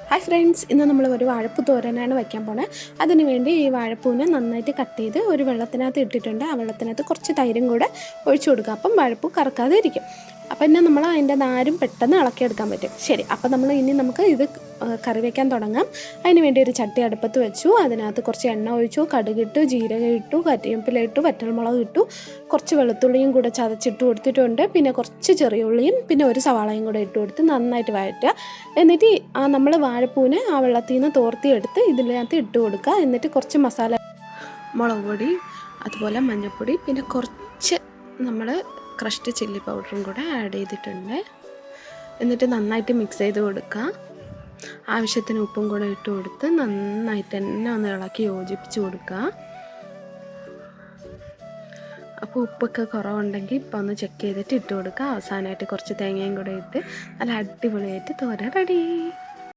Hi friends, ഇന്ന് നമ്മൾ ഒരു വാഴപ്പൂ തോരനാണ് വയ്ക്കാൻ പോണത്. അതിന് വേണ്ടി ഈ വാഴപ്പൂവിനെ നന്നായിട്ട് കട്ട് ചെയ്ത് ഒരു വെള്ളത്തിനകത്ത് ഇട്ടിട്ടുണ്ട്. ആ വെള്ളത്തിനകത്ത് കുറച്ച് തൈരും കൂടെ ഒഴിച്ചു കൊടുക്കുക. അപ്പം വാഴപ്പൂ കറക്കാതെ ഇരിക്കും. അപ്പം പിന്നെ നമ്മൾ അതിൻ്റെ നാരും പെട്ടെന്ന് ഇളക്കിയെടുക്കാൻ പറ്റും. ശരി, അപ്പം നമുക്ക് ഇത് കറി വയ്ക്കാൻ തുടങ്ങാം. അതിന് വേണ്ടി ഒരു ചട്ടി അടുപ്പത്ത് വെച്ചു. അതിനകത്ത് കുറച്ച് എണ്ണ ഒഴിച്ചു, കടുകിട്ടു, ജീരകം ഇട്ടു, കരിവേപ്പില ഇട്ടു, വറ്റൽമുളക് ഇട്ടു, കുറച്ച് വെളുത്തുള്ളിയും കൂടെ ചതച്ചിട്ട് കൊടുത്തിട്ടുണ്ട്. പിന്നെ കുറച്ച് ചെറിയ ഉള്ളിയും പിന്നെ ഒരു സവാളയും കൂടെ ഇട്ട് കൊടുത്ത് നന്നായിട്ട് വഴറ്റുക. എന്നിട്ട് നമ്മൾ വാഴപ്പൂവിനെ ആ വെള്ളത്തിൽ നിന്ന് തോർത്തിയെടുത്ത് ഇതിനകത്ത് ഇട്ട് കൊടുക്കുക. എന്നിട്ട് കുറച്ച് മസാല, മുളക് പൊടി, അതുപോലെ മഞ്ഞൾപ്പൊടി, പിന്നെ കുറച്ച് നമ്മൾ ക്രഷ്ഡ് ചില്ലി പൗഡറും കൂടെ ആഡ് ചെയ്തിട്ടുണ്ട്. എന്നിട്ട് നന്നായിട്ട് മിക്സ് ചെയ്ത് കൊടുക്കുക. ആവശ്യത്തിന് ഉപ്പും കൂടെ ഇട്ട് കൊടുത്ത് നന്നായിട്ട് തന്നെ ഒന്ന് ഇളക്കി യോജിപ്പിച്ച് കൊടുക്കുക. അപ്പോൾ ഉപ്പൊക്കെ കുറവുണ്ടെങ്കിൽ ഇപ്പോൾ ഒന്ന് ചെക്ക് ചെയ്തിട്ട് ഇട്ട് കൊടുക്കുക. അവസാനമായിട്ട് കുറച്ച് തേങ്ങയും കൂടെ ഇട്ട് നല്ല അടിപൊളിയായിട്ട് തോരൻ റെഡി.